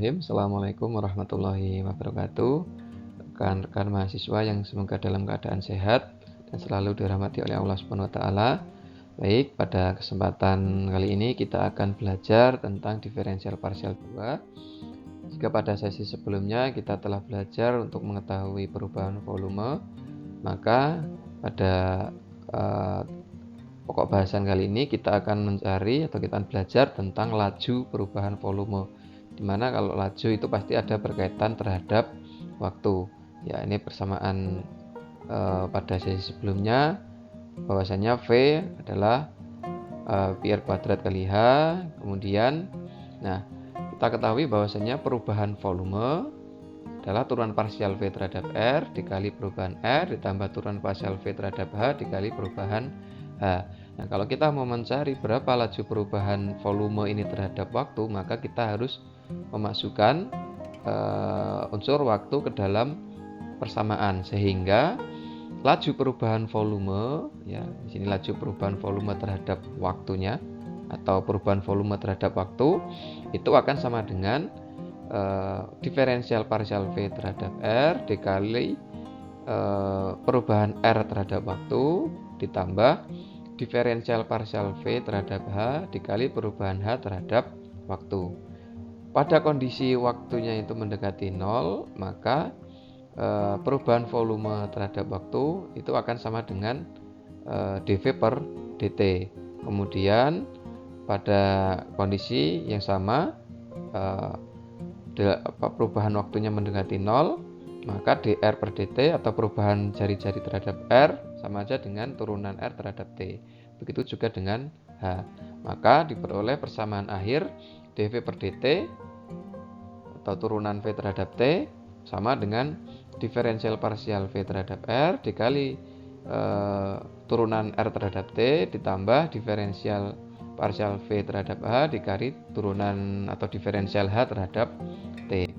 Bismillahirrahmanirrahim. Assalamualaikum warahmatullahi wabarakatuh. Rekan-rekan mahasiswa yang semoga dalam keadaan sehat dan selalu dirahmati oleh Allah Subhanahu wa taala. Baik, pada kesempatan kali ini kita akan belajar tentang diferensial parsial 2. Jika pada sesi sebelumnya kita telah belajar untuk mengetahui perubahan volume, maka pada pokok bahasan kali ini kita akan mencari atau kita akan belajar tentang laju perubahan volume, dimana kalau laju itu pasti ada berkaitan terhadap waktu. Ya, ini persamaan pada sesi sebelumnya bahwasanya V adalah pi r kuadrat kali H. Kemudian kita ketahui bahwasanya perubahan volume adalah turunan parsial V terhadap R dikali perubahan R ditambah turunan parsial V terhadap H dikali perubahan H. Nah, kalau kita mau mencari berapa laju perubahan volume ini terhadap waktu, maka kita harus memasukkan unsur waktu ke dalam persamaan, sehingga laju perubahan volume, ya, di sini laju perubahan volume terhadap waktunya atau perubahan volume terhadap waktu itu akan sama dengan diferensial parsial V terhadap R dikali perubahan R terhadap waktu ditambah diferensial parsial V terhadap H dikali perubahan H terhadap waktu. Pada kondisi waktunya itu mendekati 0, maka perubahan volume terhadap waktu itu akan sama dengan dV per dt. Kemudian pada kondisi yang sama perubahan waktunya mendekati 0, maka dr per dt atau perubahan jari-jari terhadap R sama aja dengan turunan R terhadap T. Begitu juga dengan H. Maka diperoleh persamaan akhir dV per dt atau turunan V terhadap T sama dengan diferensial parsial V terhadap R dikali turunan R terhadap T ditambah diferensial parsial V terhadap H dikali turunan atau diferensial H terhadap T.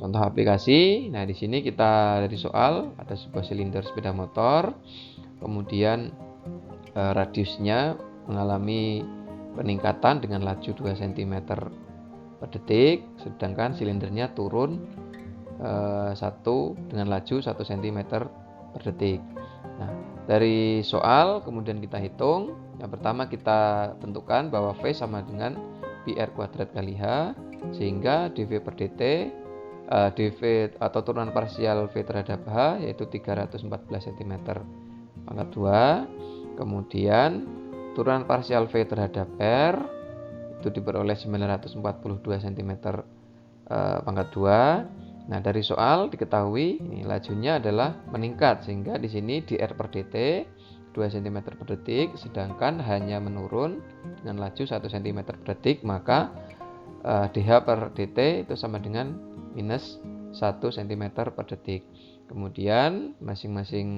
Contoh aplikasi. Nah, di sini kita dari soal ada sebuah silinder sepeda motor, kemudian radiusnya mengalami peningkatan dengan laju 2 cm per detik, sedangkan silindernya turun dengan laju 1 cm per detik. Nah, dari soal kemudian kita hitung. Yang pertama kita tentukan bahwa V sama dengan pi r kuadrat kali H, sehingga dV per dt dV atau turunan parsial V terhadap H yaitu 314 cm pangkat 2. Kemudian turunan parsial V terhadap R itu diperoleh 942 cm pangkat 2. Nah, dari soal diketahui ini lajunya adalah meningkat, sehingga di sini dr per dt 2 cm per detik, sedangkan hanya menurun dengan laju 1 cm per detik, maka dh per dt itu sama dengan minus 1 cm per detik. Kemudian masing-masing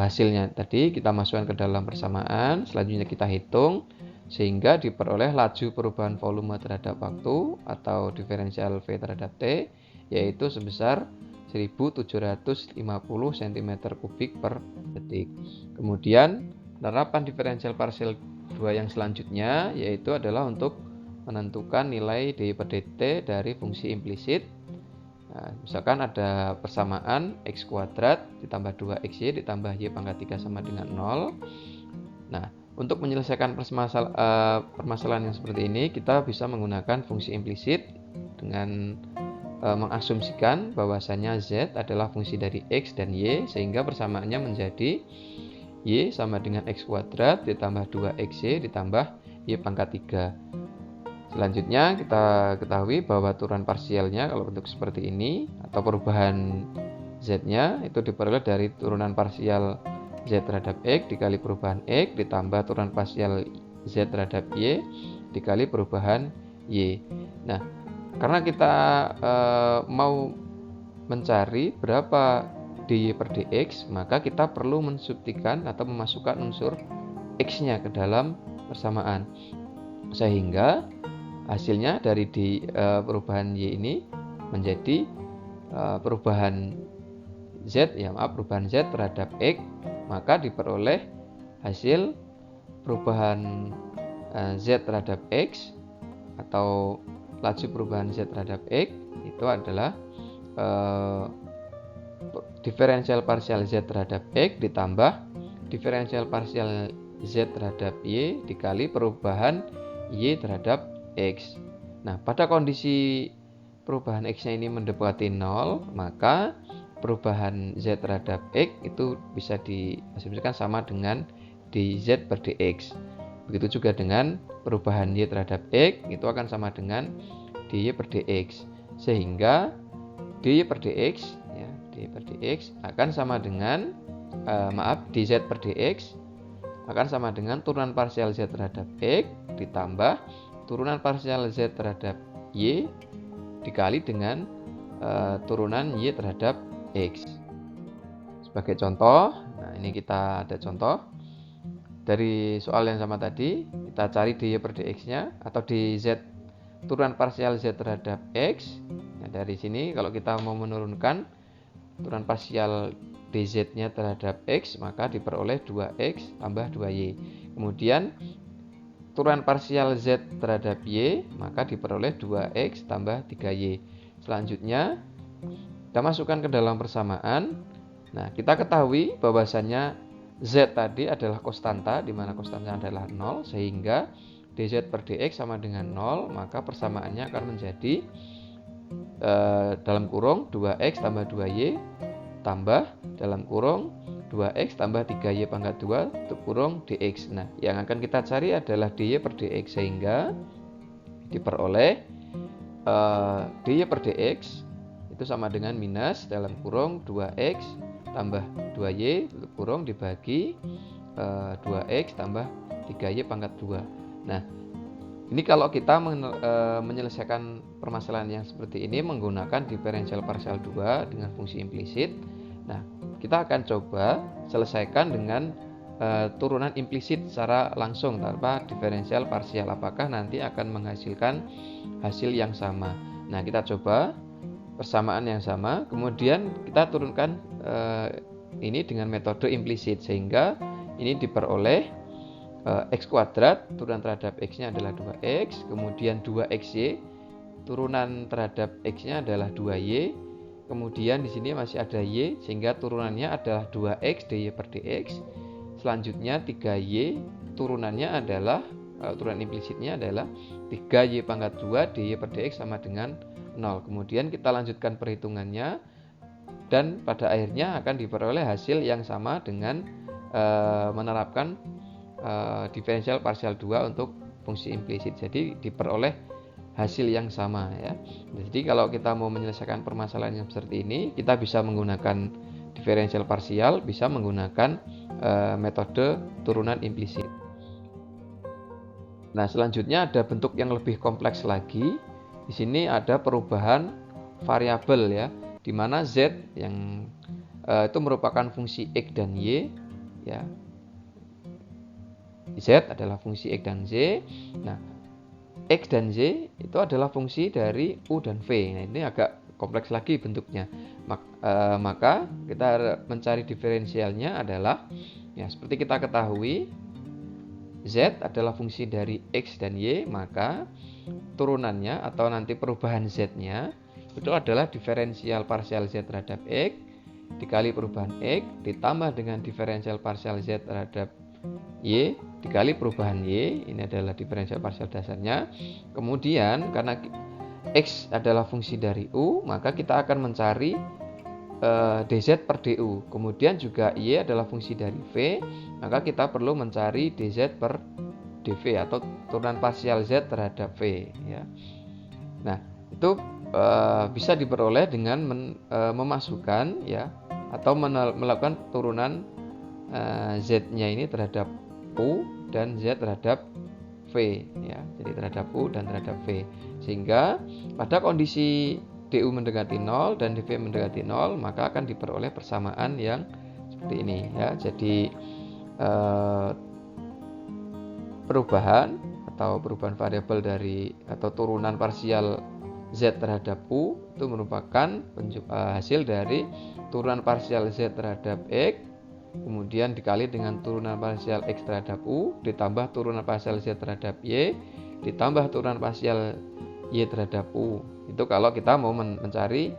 hasilnya tadi kita masukkan ke dalam persamaan, selanjutnya kita hitung sehingga diperoleh laju perubahan volume terhadap waktu atau diferensial V terhadap T yaitu sebesar 1750 cm3 per detik. Kemudian penerapan diferensial parsial 2 yang selanjutnya yaitu adalah untuk menentukan nilai dI per dt dari fungsi implisit. Nah, misalkan ada persamaan x kuadrat ditambah 2xy ditambah y pangkat 3 sama dengan 0. Nah, untuk menyelesaikan permasalahan yang seperti ini, kita bisa menggunakan fungsi implisit dengan mengasumsikan bahwasanya z adalah fungsi dari x dan y, sehingga persamaannya menjadi y sama dengan x kuadrat ditambah 2xy ditambah y pangkat 3. Selanjutnya kita ketahui bahwa turunan parsialnya kalau bentuk seperti ini atau perubahan z-nya itu diperoleh dari turunan parsial z terhadap x dikali perubahan x ditambah turunan parsial z terhadap y dikali perubahan y. Nah, karena kita mau mencari berapa dy per dx, maka kita perlu mensubstitusikan atau memasukkan unsur x-nya ke dalam persamaan, sehingga hasilnya dari perubahan y ini menjadi perubahan z terhadap x, maka diperoleh hasil perubahan z terhadap x atau laju perubahan Z terhadap X itu adalah diferensial parsial Z terhadap X ditambah diferensial parsial Z terhadap Y dikali perubahan Y terhadap X. Nah, pada kondisi perubahan X-nya ini mendekati 0, maka perubahan Z terhadap X itu bisa diasumsikan sama dengan dz per dx. Begitu juga dengan perubahan Y terhadap X itu akan sama dengan dy per dx. Sehingga dy per dx ya, dy per dx akan sama dengan dz per dx akan sama dengan turunan parsial Z terhadap X ditambah turunan parsial Z terhadap Y dikali dengan turunan Y terhadap X. Sebagai contoh, nah ini kita ada contoh dari soal yang sama tadi, kita cari dy per dx-nya atau dz turunan parsial Z terhadap X. Nah, dari sini kalau kita mau menurunkan turunan parsial dz-nya terhadap X, maka diperoleh 2X tambah 2Y. Kemudian turunan parsial Z terhadap Y, maka diperoleh 2X tambah 3Y. Selanjutnya kita masukkan ke dalam persamaan. Nah, kita ketahui bahwasannya Z tadi adalah konstanta, di mana konstantanya adalah 0, sehingga dz per dx sama dengan 0, maka persamaannya akan menjadi dalam kurung 2X tambah 2Y tambah dalam kurung 2X tambah 3Y pangkat 2 tutup kurung dx. Nah, yang akan kita cari adalah dy per dx, sehingga diperoleh dy per dx itu sama dengan minus dalam kurung 2X tambah 2Y tutup kurung dibagi 2X tambah 3Y pangkat 2. Nah, ini kalau kita menyelesaikan permasalahan yang seperti ini menggunakan diferensial parsial 2 dengan fungsi implisit. Nah, kita akan coba selesaikan dengan turunan implisit secara langsung tanpa diferensial parsial. Apakah nanti akan menghasilkan hasil yang sama? Nah, kita coba persamaan yang sama, kemudian kita turunkan ini dengan metode implisit, sehingga ini diperoleh X kuadrat turunan terhadap X-nya adalah 2X, kemudian 2XY turunan terhadap X-nya adalah 2Y, kemudian di sini masih ada Y, sehingga turunannya adalah 2X dy per dx. Selanjutnya 3Y turunannya adalah turunan implisitnya adalah 3Y pangkat 2 dy per dx sama dengan 0. Kemudian kita lanjutkan perhitungannya dan pada akhirnya akan diperoleh hasil yang sama dengan menerapkan diferensial parsial 2 untuk fungsi implisit. Jadi diperoleh hasil yang sama ya. Jadi kalau kita mau menyelesaikan permasalahan yang seperti ini, kita bisa menggunakan diferensial parsial, bisa menggunakan metode turunan implisit. Nah, selanjutnya ada bentuk yang lebih kompleks lagi. Di sini ada perubahan variabel ya, di mana Z yang itu merupakan fungsi X dan Y ya. Z adalah fungsi X dan Z. Nah, X dan Z itu adalah fungsi dari U dan V. Nah, ini agak kompleks lagi bentuknya. Maka kita mencari diferensialnya adalah ya seperti kita ketahui Z adalah fungsi dari X dan Y, maka turunannya atau nanti perubahan Z-nya itu adalah diferensial parsial Z terhadap X dikali perubahan X ditambah dengan diferensial parsial Z terhadap Y dikali perubahan Y. Ini adalah diferensial parsial dasarnya. Kemudian karena X adalah fungsi dari U, maka kita akan mencari dz per du. Kemudian juga Y adalah fungsi dari V, maka kita perlu mencari dz per dv atau turunan parsial Z terhadap V ya. Nah, itu bisa diperoleh dengan memasukkan ya atau melakukan turunan Z-nya ini terhadap U dan Z terhadap V ya. Jadi terhadap U dan terhadap V. Sehingga pada kondisi DU mendekati 0 dan DV mendekati 0, maka akan diperoleh persamaan yang seperti ini ya. Jadi perubahan variabel dari atau turunan parsial Z terhadap U itu merupakan hasil dari turunan parsial Z terhadap X kemudian dikali dengan turunan parsial X terhadap U ditambah turunan parsial Z terhadap Y ditambah turunan parsial Y terhadap U. Itu kalau kita mau mencari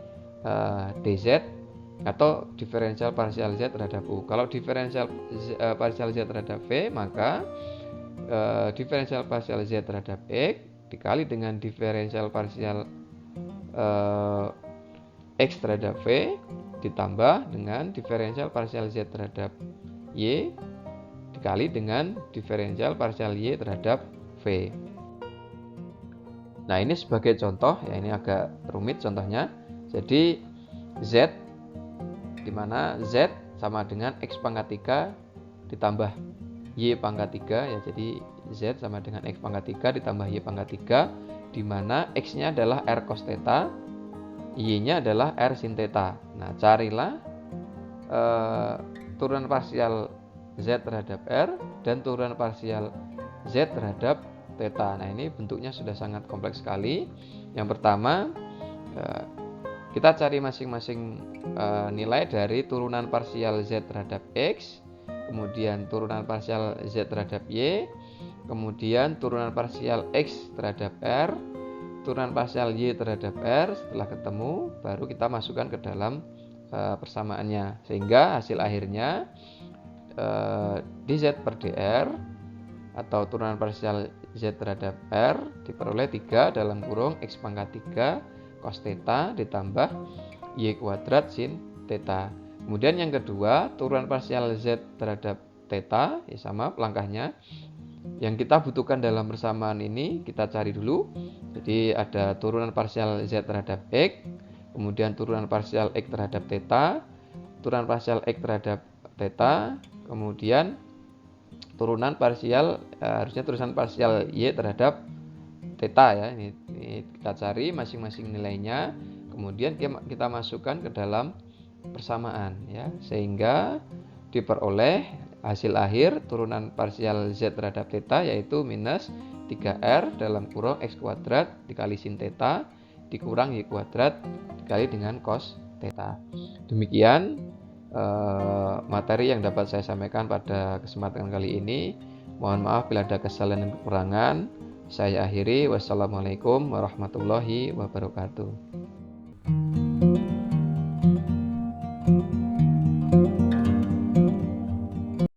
dz atau diferensial parsial Z terhadap U. Kalau diferensial parsial Z terhadap V, maka diferensial parsial Z terhadap X dikali dengan diferensial parsial X terhadap V ditambah dengan diferensial parsial Z terhadap Y dikali dengan diferensial parsial Y terhadap V. Nah, ini sebagai contoh ya, ini agak rumit contohnya. Jadi Z, di mana Z sama dengan X pangkat 3 ditambah Y pangkat 3 ya. Jadi Z sama dengan X pangkat 3 ditambah Y pangkat 3, di mana X-nya adalah R cos theta, Y-nya adalah R sin theta. Nah, carilah turunan parsial Z terhadap R dan turunan parsial Z terhadap theta. Nah, ini bentuknya sudah sangat kompleks sekali. Yang pertama, kita cari masing-masing nilai dari turunan parsial Z terhadap X, kemudian turunan parsial Z terhadap Y, kemudian turunan parsial X terhadap R, turunan parsial Y terhadap R. Setelah ketemu, baru kita masukkan ke dalam persamaannya, sehingga hasil akhirnya dz per dr atau turunan parsial Z terhadap R diperoleh 3 dalam kurung X pangkat 3 cos theta ditambah Y kuadrat sin theta. Kemudian yang kedua, turunan parsial Z terhadap theta, ya sama langkahnya. Yang kita butuhkan dalam persamaan ini kita cari dulu. Jadi ada turunan parsial Z terhadap X, kemudian turunan parsial X terhadap theta, turunan parsial X terhadap theta, kemudian turunan parsial harusnya turunan parsial Y terhadap theta ya. Ini kita cari masing-masing nilainya, kemudian kita masukkan ke dalam persamaan ya, sehingga diperoleh hasil akhir turunan parsial Z terhadap theta yaitu minus 3R dalam kurung X kuadrat dikali sin theta dikurang Y kuadrat dikali dengan cos theta. Demikian materi yang dapat saya sampaikan pada kesempatan kali ini. Mohon maaf bila ada kesalahan dan kekurangan. Saya akhiri. Wassalamualaikum warahmatullahi wabarakatuh.